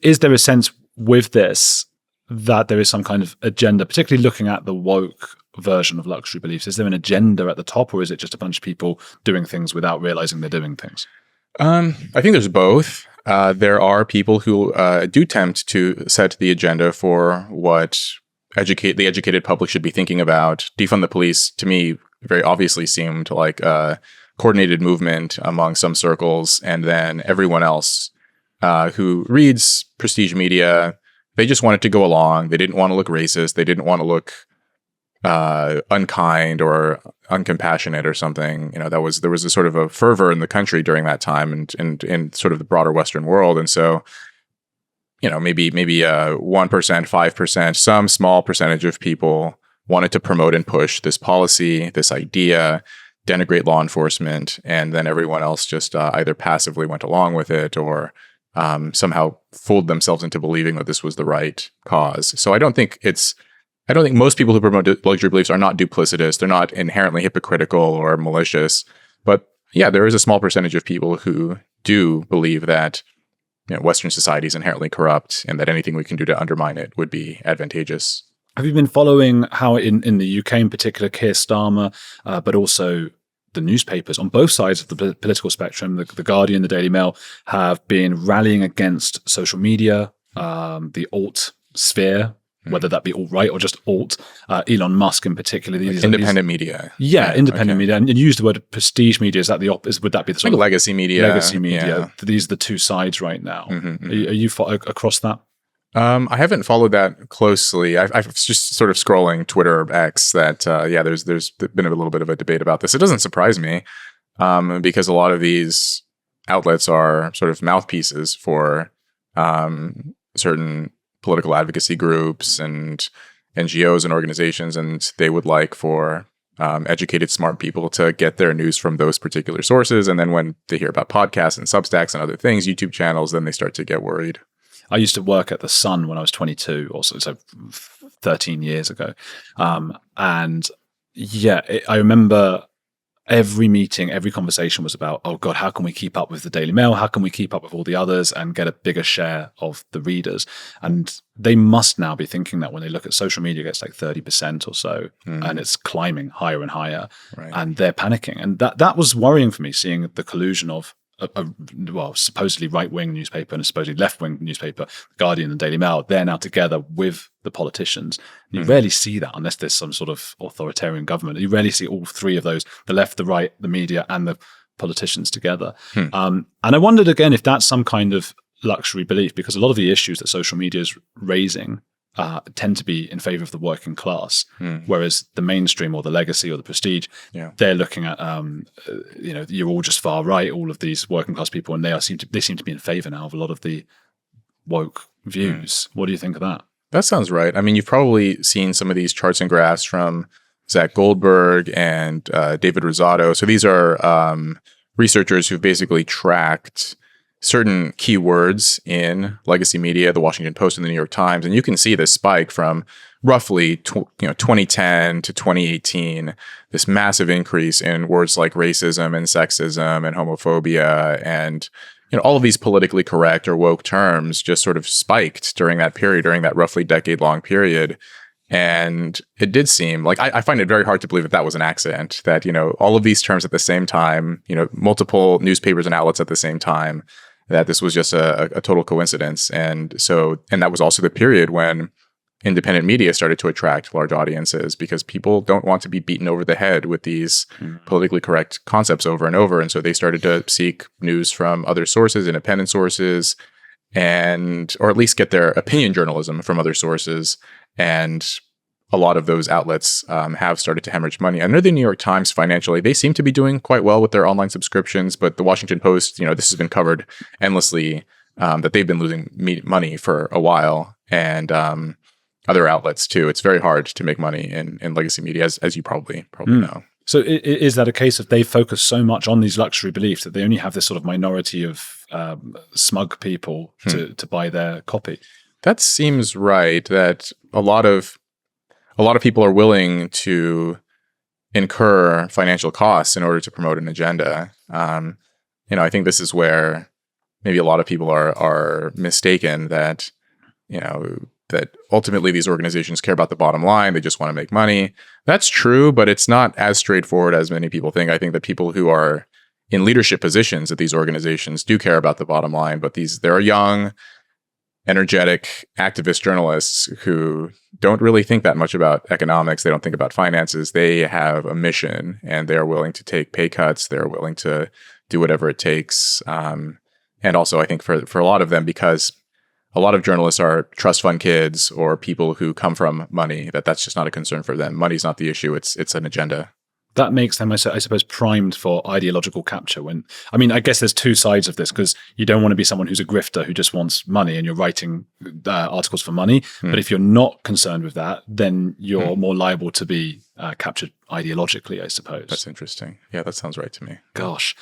is there a sense with this that there is some kind of agenda, particularly looking at the woke version of luxury beliefs? Is there an agenda at the top, or is it just a bunch of people doing things without realizing they're doing things? I think there's both. There are people who do tempt to set the agenda for what the educated public should be thinking about. Defund the police, to me, very obviously seemed like a coordinated movement among some circles, and then everyone else who reads prestige media, they just wanted to go along. They didn't want to look racist. They didn't want to look unkind or uncompassionate or something. There was a sort of a fervor in the country during that time and in sort of the broader Western world. And so, maybe 1%, 5%, some small percentage of people wanted to promote and push this policy, this idea, denigrate law enforcement, and then everyone else just either passively went along with it or somehow fooled themselves into believing that this was the right cause. So I don't think most people who promote luxury beliefs are not duplicitous. They're not inherently hypocritical or malicious. But yeah, there is a small percentage of people who do believe that Western society is inherently corrupt and that anything we can do to undermine it would be advantageous. Have you been following how in the UK in particular, Keir Starmer, but also the newspapers on both sides of the political spectrum, the Guardian, the Daily Mail, have been rallying against social media, the alt sphere, whether that be alt-right or just alt, Elon Musk in particular. Like independent media. Yeah, independent media. And you use the word prestige media. Is that the opposite? Would that be the sort like of legacy media? Legacy media. Yeah. These are the two sides right now. Are you across that? I haven't followed that closely. I've just sort of scrolling Twitter or X that, there's been a little bit of a debate about this. It doesn't surprise me because a lot of these outlets are sort of mouthpieces for certain political advocacy groups and NGOs and organizations, and they would like for educated, smart people to get their news from those particular sources. And then when they hear about podcasts and Substacks and other things, YouTube channels, then they start to get worried. I used to work at The Sun when I was 22, so 13 years ago. I remember every meeting, every conversation was about, oh God, how can we keep up with the Daily Mail? How can we keep up with all the others and get a bigger share of the readers? And they must now be thinking that when they look at social media, it gets like 30% or so, and it's climbing higher and higher, right. And they're panicking. And that was worrying for me, seeing the collusion of a supposedly right-wing newspaper and a supposedly left-wing newspaper, The Guardian and Daily Mail. They're now together with the politicians. You rarely see that unless there's some sort of authoritarian government. You rarely see all three of those, the left, the right, the media, and the politicians together. And I wondered again if that's some kind of luxury belief, because a lot of the issues that social media is raising tend to be in favor of the working class, whereas the mainstream or the legacy or the prestige, they're looking at, you're all just far right, all of these working class people, and they seem to be in favor now of a lot of the woke views. What do you think of that? That sounds right. I mean, you've probably seen some of these charts and graphs from Zach Goldberg and David Rosado. So these are researchers who've basically tracked certain keywords in legacy media, the Washington Post and the New York Times, and you can see this spike from roughly 2010 to 2018, this massive increase in words like racism and sexism and homophobia, and all of these politically correct or woke terms just sort of spiked during that period, during that roughly decade-long period. And it did seem like I find it very hard to believe that was an accident, that all of these terms at the same time, multiple newspapers and outlets at the same time, that this was just a total coincidence. And that was also the period when independent media started to attract large audiences, because people don't want to be beaten over the head with these politically correct concepts over and over. And so they started to seek news from other sources, independent sources, or at least get their opinion journalism from other sources. And a lot of those outlets have started to hemorrhage money. I know the New York Times financially, they seem to be doing quite well with their online subscriptions, but the Washington Post, this has been covered endlessly, that they've been losing money for a while, and other outlets too. It's very hard to make money in legacy media, as you probably know. So is that a case of they focus so much on these luxury beliefs that they only have this sort of minority of smug people to buy their copy? That seems right, that a lot of people are willing to incur financial costs in order to promote an agenda. I think this is where maybe a lot of people are mistaken that, that ultimately these organizations care about the bottom line. They just want to make money. That's true, but it's not as straightforward as many people think. I think that people who are in leadership positions at these organizations do care about the bottom line, but there are young, energetic activist journalists who don't really think that much about economics. They don't think about finances. They have a mission, and they're willing to take pay cuts. They're willing to do whatever it takes. And also, I think for a lot of them, because a lot of journalists are trust fund kids or people who come from money, that's just not a concern for them. Money's not the issue. It's an agenda. That makes them, I suppose, primed for ideological capture. I guess there's two sides of this, because you don't want to be someone who's a grifter who just wants money and you're writing articles for money. But if you're not concerned with that, then you're more liable to be captured ideologically, I suppose. That's interesting. Yeah, that sounds right to me. Gosh.